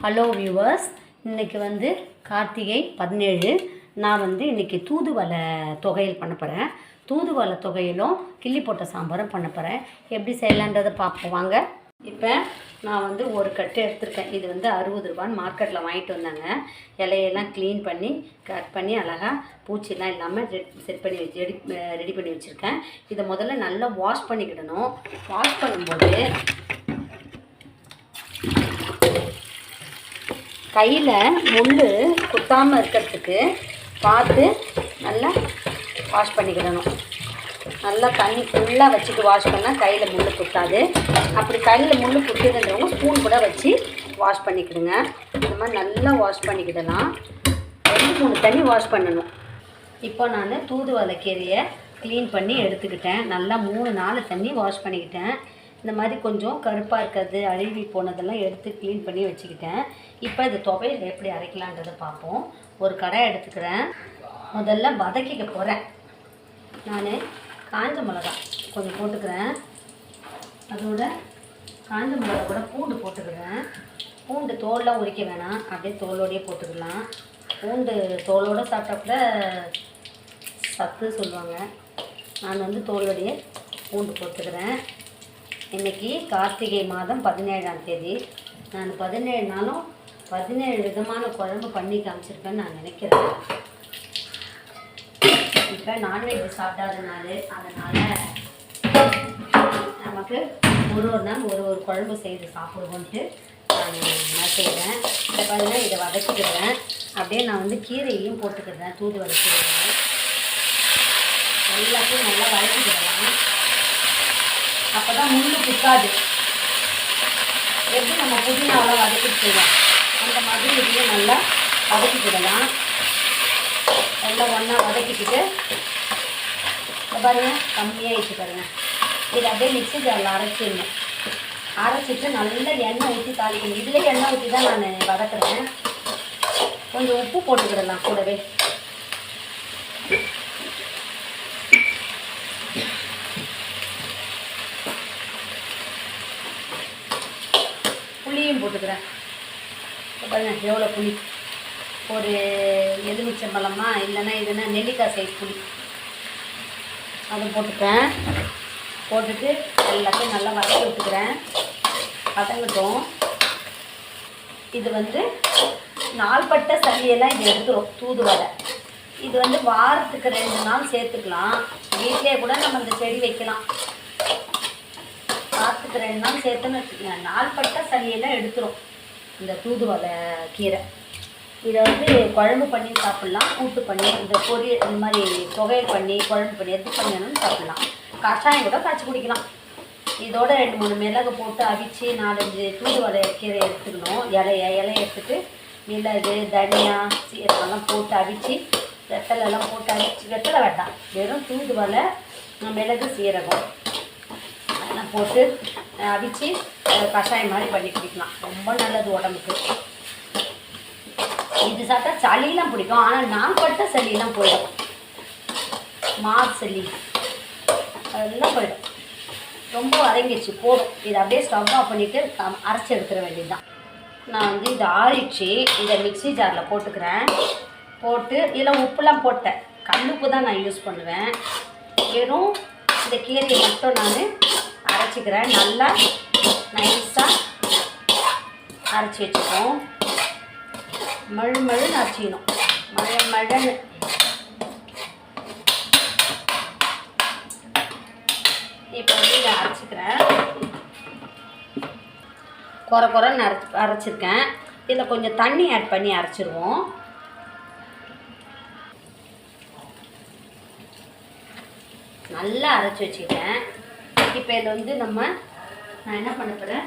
Hello viewers, இன்றைக்கி வந்து கார்த்திகை 17. நான் வந்து இன்றைக்கி தூதுவளை தொகையல் பண்ண போகிறேன். தூதுவளை தொகையிலும் கிள்ளி போட்ட சாம்பாரும் பண்ண போகிறேன். எப்படி செய்யலான்றதை பார்ப்போம் வாங்க. இப்போ நான் வந்து ஒரு கட்டு எடுத்துருக்கேன். இது வந்து 60 ரூபான்னு மார்க்கெட்டில் வாங்கிட்டு வந்தாங்க. இலையெல்லாம் க்ளீன் பண்ணி கட் பண்ணி அழகாக பூச்சிலாம் இல்லாமல் செட் பண்ணி வச்சு ரெடி பண்ணி வச்சுருக்கேன். இதை முதல்ல நல்லா வாஷ் பண்ணிக்கிடணும். வாஷ் பண்ணும்போது கையில் முள் குத்தாமல் இருக்கிறதுக்கு பார்த்து நல்லா வாஷ் பண்ணிக்கிடணும். நல்லா தண்ணி ஃபுல்லாக வச்சுட்டு வாஷ் பண்ணால் கையில் முள் குத்தாது. அப்படி கையில் முள் குத்துதுன்றவங்க ஸ்பூன் கூட வச்சு வாஷ் பண்ணிக்கிடுங்க. இந்த மாதிரி நல்லா வாஷ் பண்ணிக்கிடலாம். 2-3 தண்ணி வாஷ் பண்ணணும். இப்போ நான் தூதுவளை கீரையை க்ளீன் பண்ணி எடுத்துக்கிட்டேன். நல்லா 3-4 தண்ணி வாஷ் பண்ணிக்கிட்டேன். இந்த மாதிரி கொஞ்சம் கருப்பாக இருக்கிறது அழுவி போனதெல்லாம் எடுத்து க்ளீன் பண்ணி வச்சுக்கிட்டேன். இப்போ இது துவையல் எப்படி அரைக்கலான்றதை பார்ப்போம். ஒரு கடாய் எடுத்துக்கிறேன். முதல்ல வதக்கிக்க போகிறேன். நான் காஞ்ச மிளகா கொஞ்சம் போட்டுக்கிறேன். அதோட காஞ்ச மிளகா கூட பூண்டு போட்டுக்கிறேன். பூண்டு தோலெலாம் உரிக்க வேணாம், அப்படியே தோலோடையே போட்டுக்கலாம். பூண்டு தோலோடு சாப்பிட்டா கூட சத்து சொல்லுவாங்க. நான் வந்து தோலோடையே பூண்டு போட்டுக்கிறேன். இன்றைக்கி கார்த்திகை மாதம் 17ஆம் தேதி. நான் 17 நாளும் 17 விதமான குழம்பு பண்ணி காமிச்சிருப்பேன்னு நான் நினைக்கிறேன். இப்போ நான்வெஜ் சாப்பிடாத நாள், அதனால் நமக்கு ஒரு நாள் ஒரு குழம்பு செய்து சாப்பிடுவோன்ட்டு நான் செய்கிறேன். இதை பாருங்கள், இதை வதக்கிக்கிறேன். அப்படியே நான் வந்து கீரையும் போட்டுக்கிறேன். தூதுவளை கீரையை எல்லாத்தையும் நல்லா வதக்கிக்கிடலாம். அப்போ தான் முள் குத்தாது. எப்படி நம்ம புதினாவெல்லாம் வதக்கிட்டு செய்வோம், அந்த மாதிரி இதையும் நல்லா வதக்கிக்கிடலாம். எல்லாம் ஒன்றா வதக்கிக்கிட்டு பாருங்கள், கம்மியாக வச்சு பாருங்கள். இதை அப்படியே மிக்ஸி ஜாரில் அரைச்சிடணும். அரைச்சிட்டு நல்லா எண்ணெய் ஊற்றி தாளிக்கணும். இதில் எண்ணெய் ஊற்றி தான் நான் வதக்குறேன். கொஞ்சம் உப்பு போட்டுக்கிடலாம் கூடவே. புளியும் போட்டுக்கிறேன். பாருங்கள் எவ்வளோ புளி, ஒரு எலுமிச்சம்பழமா இல்லைன்னா இதுனா நெல்லிக்காய் சைஸ் புளி, அதை போட்டுக்கிறேன். போட்டுட்டு எல்லாத்தையும் நல்லா வதக்கி விட்டுக்கிறேன். வதங்கட்டும். இது வந்து நாள்பட்ட சளியெல்லாம் இது எடுத்துரும் தூதுவளை. இது வந்து வாரத்துக்கு 2 நாள் சேர்த்துக்கலாம். வீட்டிலே கூட நம்ம இந்த செடி வைக்கலாம். வாரத்துக்கு 2 நாள் சேர்த்துன்னு வச்சுக்கோங்க. நாள்பட்ட சளியெல்லாம் எடுத்துரும் இந்த தூதுவளை கீரை. இதை வந்து குழம்பு பண்ணி சாப்பிட்லாம், கூட்டு பண்ணி, இந்த பொரியல் இந்த மாதிரி தொகையல் பண்ணி குழம்பு பண்ணி எது பண்ணணும்னு சாப்பிட்லாம். கஷாயம் கூட காய்ச்சி குடிக்கலாம். இதோட 2-3 மிளகு போட்டு அவிச்சு 4-5 தூதுவளை கீரை எடுத்துக்கணும். இலையை எடுத்துட்டு மிளகு, தனியா, சீரகம்லாம் போட்டு அவிச்சு, வெத்தலைலாம் போட்டு அவிச்சு, வெத்தலை வேண்டாம், வெறும் தூதுவளை, மிளகு, சீரகம் அதெல்லாம் போட்டு அவிச்சு கஷாயம் மாதிரி பண்ணி குடிக்கலாம். ரொம்ப நல்லது உடம்புக்கு. இது சாப்பிட்டா சளியெல்லாம் பிடிக்கும். ஆனால் நாள்பட்ட சளியெல்லாம் போயிடும். சளி அதெல்லாம் போயிடும். ரொம்ப வதங்கிடுச்சு போதும். இதை அப்படியே ஸ்டவ் ஆஃப் பண்ணிவிட்டு அரைச்சி எடுத்துட வேண்டியது தான். நான் வந்து இதை ஆறிச்சு இதை மிக்ஸி ஜாரில் போட்டுக்கிறேன். போட்டு இதில் உப்புலாம் போட்டேன். கல்லுப்பு தான் நான் யூஸ் பண்ணுவேன். வெறும் இந்த கீரையை மட்டும் நான் அரைச்சிக்கிறேன். நல்லா நைஸாக அரைச்சி வச்சுப்போம். மழுன்னு அரைச்சிக்கணும். மழன்னு இப்போ வந்து இதை அரைச்சிக்கிறேன். குறைன்னு அரைச்சிருக்கேன். இதில் கொஞ்சம் தண்ணி ஆட் பண்ணி அரைச்சிருவோம். நல்லா அரைச்சி வச்சுக்கிட்டேன். இப்போ இதில் வந்து நான் என்ன பண்ண போகிறேன்,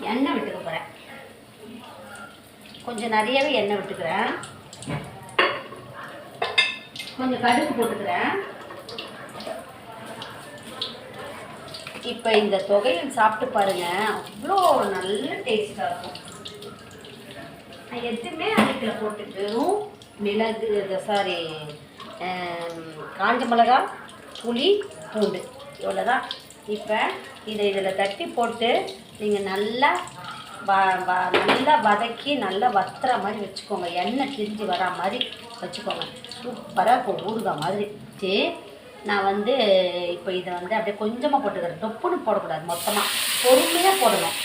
எண்ணெய் விட்டுக்க போகிறேன். கொஞ்சம் நிறையவே எண்ணெய் விட்டுக்கிறேன். கொஞ்சம் கடுகு போட்டுக்கிறேன். இப்போ இந்த தொகையில் சாப்பிட்டு பாருங்கள், அவ்வளோ நல்ல டேஸ்ட்டாக இருக்கும். நான் எதுவுமே அதுக்குள்ள போட்டுட்டு மிளகு, காஞ்ச மிளகா, புளி, பூண்டு இவ்வளோதான். இப்போ இதை இதில் தட்டி போட்டு நீங்கள் நல்லா நல்லா வதக்கி நல்லா வத்துற மாதிரி வச்சுக்கோங்க. எண்ணெய் திரிஞ்சு வரா மாதிரி வச்சுக்கோங்க. சூப்பராக இருக்கும் ஊறுகாய் மாதிரி வச்சு. நான் வந்து இப்போ இதை வந்து அப்படியே கொஞ்சமாக போட்டுக்கிறேன். தொப்புன்னு போடக்கூடாது, மொத்தமாக பொறுமையாக போடணும்.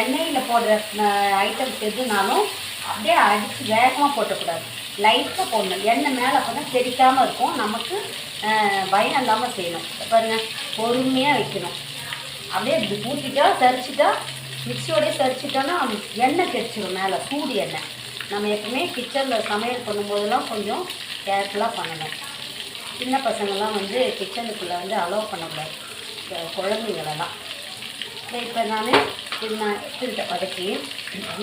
எண்ணெயில் போடுற ஐட்டம்ஸ் எதுனாலும் அப்படியே அடித்து வேகமாக போட்டக்கூடாது, லைட்டாக போடணும். எண்ணெய் மேலே அப்போ தான் தெரிக்காமல் இருக்கும், நமக்கு பயம் இல்லாமல் செய்யணும். பாருங்கள், பொறுமையாக வைக்கணும். அப்படியே இப்படி ஊற்றிட்டா சரிச்சிட்டா, மிக்சியோடய சரிச்சிட்டோன்னா எண்ணெய் தெரிச்சிடும் மேலே, சூடு எண்ணெய். நம்ம எப்பவுமே கிச்சனில் சமையல் பண்ணும்போதெல்லாம் கொஞ்சம் கேர்ஃபுல்லாக பண்ணணும். சின்ன பசங்கள்லாம் வந்து கிச்சனுக்குள்ளே வந்து அலோவ் பண்ணக்கூடாது, குழந்தைங்களெல்லாம். இப்போ நான் எடுத்துக்கிட்டேன், வதக்கி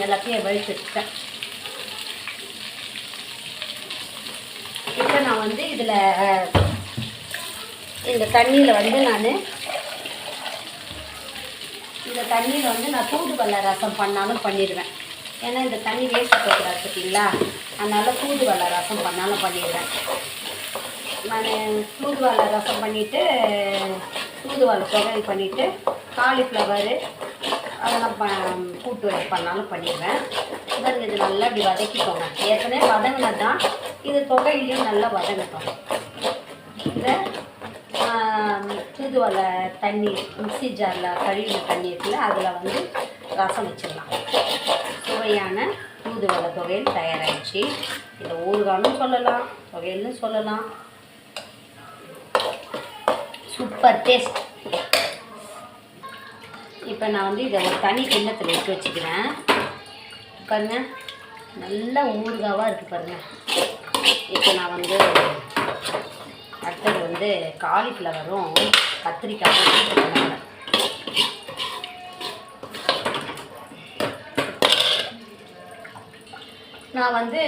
எல்லாத்தையும் வழித்து வச்சுட்டேன். இப்போ நான் வந்து இதில் இந்த தண்ணியில் வந்து நான் தூதுவளை ரசம் பண்ணாலும் பண்ணிடுவேன். ஏன்னா இந்த தண்ணி வேஸ்ட் போகக்கூடாது பார்த்தீங்களா, அதனால் தூதுவளை ரசம் பண்ணாலும் பண்ணிடுவேன். நான் தூதுவளை ரசம் பண்ணிவிட்டு தூதுவளை துவையல் பண்ணிவிட்டு காலிஃப்ளவரு அதெல்லாம் கூட்டு பண்ணாலும் பண்ணிடுவேன். இதான் இது நல்லா இப்படி வதக்கிக்கோங்க. ஏற்கனவே வதங்கினது தான், இது தொகையிலையும் நல்லா வதங்கட்டும். இதை தூதுவளை தண்ணி மிக்சி ஜாரில் கழுவின தண்ணி இருக்குல்ல, அதில் வந்து ரசம் வச்சிடலாம். சுவையான தூதுவளை தொகையில் தயாராகிடுச்சு. இதை ஊறுகாயும் சொல்லலாம், தொகையிலும் சொல்லலாம். Super taste. இப்போ நான் வந்து இதை ஒரு தனி கிண்ணத்தில் எடுத்து வச்சுக்கிறேன். பாருங்கள், நல்ல ஊறுகாவாக இருக்குது பாருங்கள். இப்போ நான் வந்து அடுத்தது வந்து காலிஃப்ளவரும் கத்திரிக்காயும் பண்ணுவேன். நான் வந்து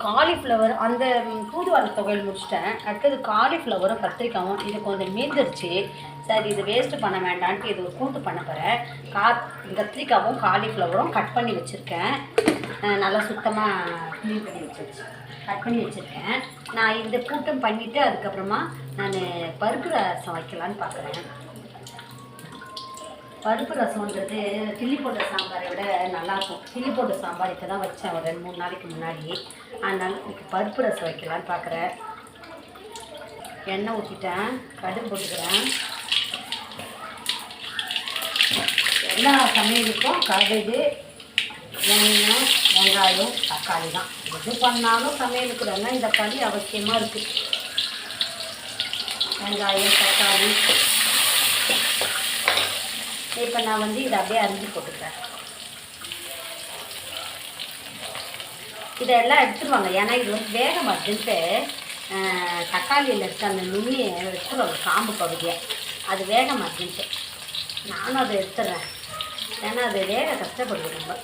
காலிஃப்ளவர் அந்த தூதுவளை தொகையில் முடிச்சிட்டேன். அடுத்தது காலிஃப்ளவரும் கத்திரிக்காயும் இது கொஞ்சம் மீந்துருச்சு. சரி, இது வேஸ்ட்டு பண்ண வேண்டான்ட்டு இது ஒரு கூட்டு பண்ண போகிறேன். கத்திரிக்காவும் காலிஃப்ளவரும் கட் பண்ணி வச்சுருக்கேன். நல்லா சுத்தமாக க்ளீன் பண்ணி கட் பண்ணி வச்சுருக்கேன். நான் இந்த கூட்டம் பண்ணிவிட்டு அதுக்கப்புறமா நான் பருப்பு ரசம் வைக்கலான்னு பார்க்குறேன். பருப்பு ரசம்ன்றது கிள்ளி போட்ட சாம்பாரை விட நல்லாயிருக்கும். கிள்ளி போட்ட சாம்பார் இப்போ தான் வச்சேன் ஒரு 2-3 நாளைக்கு முன்னாடி. அதனால் எனக்கு பருப்பு ரசம் வைக்கலான்னு பார்க்குறேன். எண்ணெய் ஊற்றிட்டேன், கடுகு போட்டுக்கிறேன். எல்லா சமையலுக்கும் கடுகு, எண்ணெய், வெங்காயம், தக்காளி தான். எது பண்ணாலும் சமையலுக்கு வெங்காயம் தக்காளி அவசியமாக இருக்குது. வெங்காயம், தக்காளி. இப்போ நான் வந்து இதை அப்படியே அரிஞ்சு போட்டுக்கிறேன். இதெல்லாம் எடுத்துருவாங்க, ஏன்னா இது வந்து வேக மாட்டேன்ட்டு தக்காளியில் இருக்க அந்த நுண்ணியை எடுத்துருவாங்க, காம்பு பகுதியை. அது வேக மாட்டேன்ட்டு நானும் அதை எடுத்துடுறேன், ஏன்னா அது வேக கஷ்டப்படுது ரொம்ப.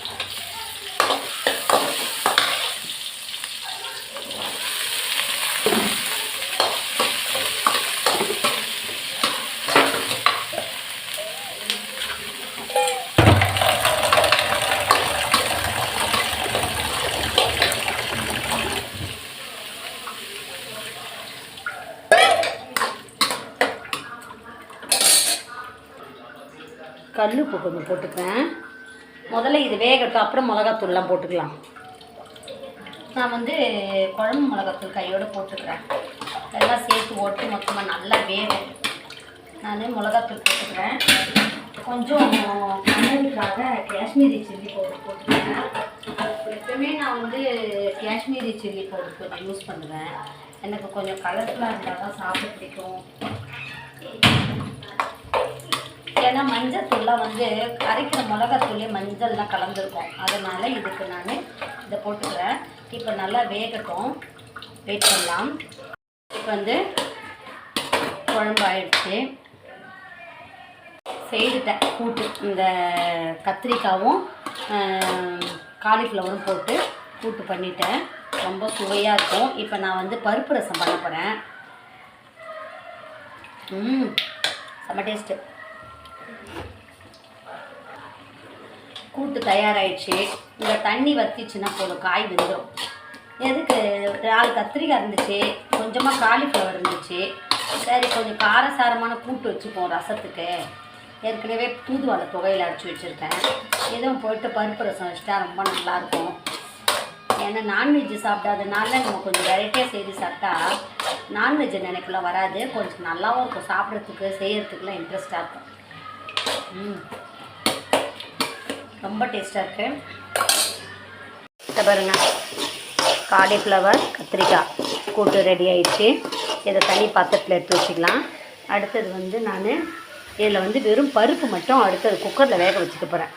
கல் உப்பு கொஞ்சம் போட்டுக்கிறேன். முதல்ல இது வேகட்டும், அப்புறம் மிளகாத்தூள்லாம் போட்டுக்கலாம். நான் வந்து குழம்பு மிளகாத்தூள் கையோடு போட்டுக்கிறேன். எல்லாம் சேர்த்து ஓட்டு மொத்தமாக நல்லா வேகும். நான் மிளகாத்தூள் போட்டுக்கிறேன். கொஞ்சம் கலருக்காக காஷ்மீரி சில்லி பவுடர் போட்டுக்கிறேன். எப்பவுமே நான் வந்து காஷ்மீரி சில்லி பவுடர் கொஞ்சம் யூஸ் பண்ணுவேன். எனக்கு கொஞ்சம் கலர்ஃபுல்லாக இருந்தால் தான் சாப்பிட பிடிக்கும். ஏன்னா மஞ்சத்தூள்லாம் வந்து அரைக்கிற மிளகாத்தூள்லேயே மஞ்சள்லாம் கலந்துருக்கும், அதனால் இதுக்கு நான் இதை போட்டுக்கிறேன். இப்போ நல்லா வேகட்டும், வெயிட் பண்ணலாம். இப்போ வந்து குழம்பு ஆயிடுச்சு, செய்துட்டேன் கூட்டு. இந்த கத்திரிக்காவும் காலிஃப்ளவரும் போட்டு கூட்டு பண்ணிட்டேன். ரொம்ப சுவையாக இருக்கும். இப்போ நான் வந்து பருப்பு ரசம் பண்ண போகிறேன். செம்ம டேஸ்ட்டு. கூட்டு தயாராகிடுச்சு. இந்த தண்ணி வற்றிச்சுன்னா போதும், காய் வெந்துடும். எதுக்கு 4 கத்திரிக்காய் இருந்துச்சு, கொஞ்சமாக காலிஃப்ளவர் இருந்துச்சு. சரி, கொஞ்சம் காரசாரமான கூட்டு வச்சுப்போம் ரசத்துக்கு ஏற்கனவே தூதுவளை துவையில் அரைச்சி வச்சுருக்கேன். எதுவும் போட்டு பருப்பு ரசம் வச்சுட்டா ரொம்ப நல்லாயிருக்கும். ஏன்னா நான்வெஜ்ஜு சாப்பிடாதனால நம்ம கொஞ்சம் வெரைட்டியாக செய்து சாப்பிட்டா நான்வெஜ் நினைக்குள்ள வராது. கொஞ்சம் நல்லாவும் இருக்கும், சாப்பிட்றதுக்கு செய்கிறதுக்குலாம் இன்ட்ரெஸ்ட்டாக இருக்கும். ரொம்ப டேஸ்ட்டாக இருக்குது. இதை பாருங்கள், காலிஃப்ளவர் கத்திரிக்காய் கூட்டு ரெடி ஆகிடுச்சு. இதை தனி பாத்திரத்தில் எடுத்து வச்சுக்கலாம். அடுத்தது வந்து நான் இதில் வந்து வெறும் பருப்பு மட்டும் அடுத்தது குக்கரில் வேக வச்சுக்க போகிறேன்.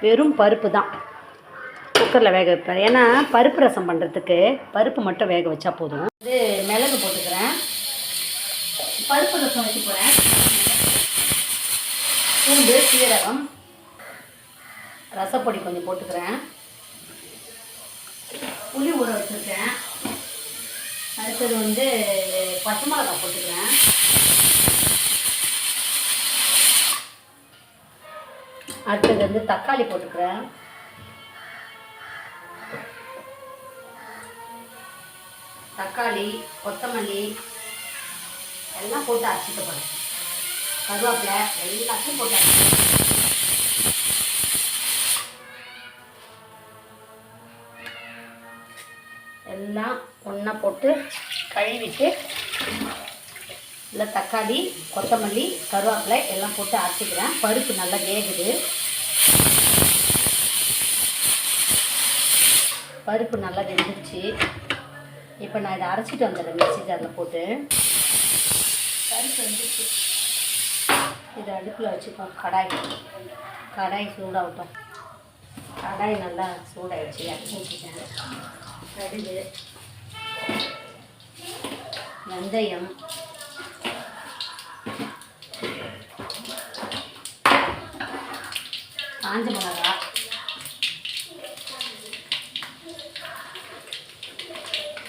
வெறும் பருப்பு தான் குக்கரில் வேக வைப்பேன். ஏன்னா பருப்பு ரசம் பண்ணுறதுக்கு பருப்பு மட்டும் வேக வச்சா போதும். இது மிளகு போட்டுக்கிறேன். பருப்பு ரசம் வச்சு போகிறேன். பூண்டு, சீரகம், ரசப்பொடி கொஞ்சம் போட்டுக்கிறேன். புளி ஊற வச்சுருக்கேன். அடுத்தது வந்து பச்சை மிளகாய் போட்டுக்கிறேன். அடுத்தது வந்து தக்காளி போட்டுக்கிறேன். தக்காளி, கொத்தமல்லி எல்லாம் போட்டு அரைச்சிக்க போகிறேன். கருவேப்பிலை எல்லாத்தையும் போட்டு அரைச்சிக்க. எல்லாம் ஒன்றா போட்டு கழுவிட்டு இல்லை தக்காளி, கொத்தமல்லி, கருவேப்பிலை எல்லாம் போட்டு அரைச்சிக்கிறேன். பருப்பு நல்லா வேகுது. பருப்பு நல்லா வெந்துருச்சு. இப்போ நான் இதை அரைச்சிட்டு வந்துடுறேன் மிக்ஸி ஜாரில் போட்டு. பருப்பு வெந்துருச்சு. இதை அடுப்பில் வச்சுப்போம். கடாய் சூடாகட்டும். கடாய் நல்லா சூடாகிடுச்சு. இறக்கி வச்சுட்டேன். கடுகு, வெந்தயம், காஞ்ச மிளகாய்,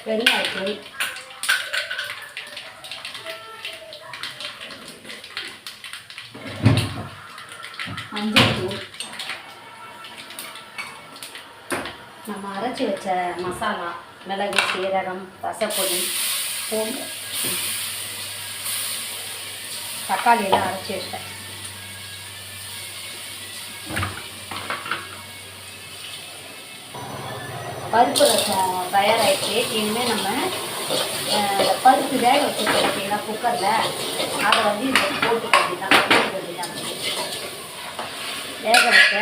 வெங்காயத்தூள், மஞ்சள் தூள், நம்ம அரைச்சி வச்ச மசாலா மிளகு, சீரகம், ரசப்பொடி, பூண்டு, தக்காளி எல்லாம் அரைச்சி வச்சிட்டேன். பருப்பு ரசம் தயாராகிடுச்சு. இனிமேல் நம்ம பருப்பு வேக வச்சுருக்கோம் பார்த்தீங்கன்னா குக்கரில், அதை வந்து இந்த போட்டு கட்டிதான் வேக வச்ச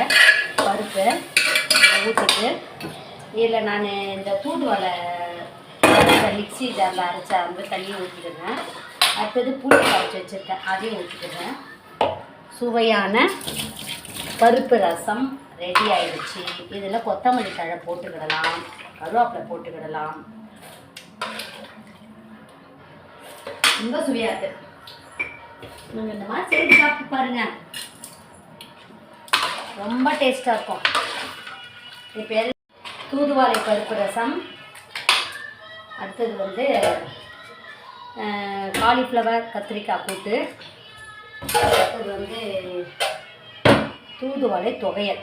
பருப்பு ஊற்றிட்டு இதில் நான் இந்த தூதுவளை மிக்ஸி ஜாரில் அரைச்ச அந்த தண்ணியை ஊற்றிக்கிறேன். அடுத்தது புளி கரைச்சி வச்சுருக்கேன், அதையும் ஊற்றிக்கிறேன். சுவையான பருப்பு ரசம் ரெடி ஆயிடுச்சு. இதில் கொத்தமல்லி தழை போட்டுக்கிடலாம், கருவேப்பிலை போட்டுக்கிடலாம். ரொம்ப சுவையாக இருக்குது. நீங்கள் இந்த மாதிரி செய்து சாப்பிட்டு பாருங்கள், ரொம்ப டேஸ்ட்டாக இருக்கும். இப்போ தூதுவளை பருப்பு ரசம், அடுத்தது வந்து காலிஃப்ளவர் கத்திரிக்காய் கூட்டு, அடுத்தது வந்து தூதுவளை துவையல்,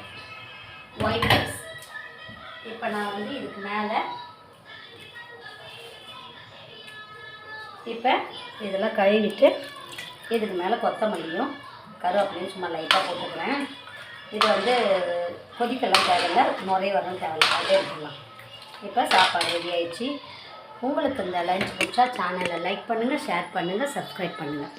ஒயிட் ரைஸ். இப்போ நான் வந்து இதுக்கு மேலே இப்போ இதெல்லாம் கழுவிட்டு இதுக்கு மேலே கொத்தமல்லியும் கருவேப்பிலையும் சும்மா லைட்டாக போட்டுக்கிறேன். இது வந்து கொதிக்கலாம் தேவையில்லை, நுரைய வரணும் தேவையில்லை, அப்படியே எடுத்துக்கலாம். இப்போ சாப்பாடு ரெடி ஆயிடுச்சு. உங்களுக்கு இந்த லஞ்ச் பிடிச்சா சேனலை லைக் பண்ணுங்கள், ஷேர் பண்ணுங்கள், சப்ஸ்கிரைப் பண்ணுங்கள்.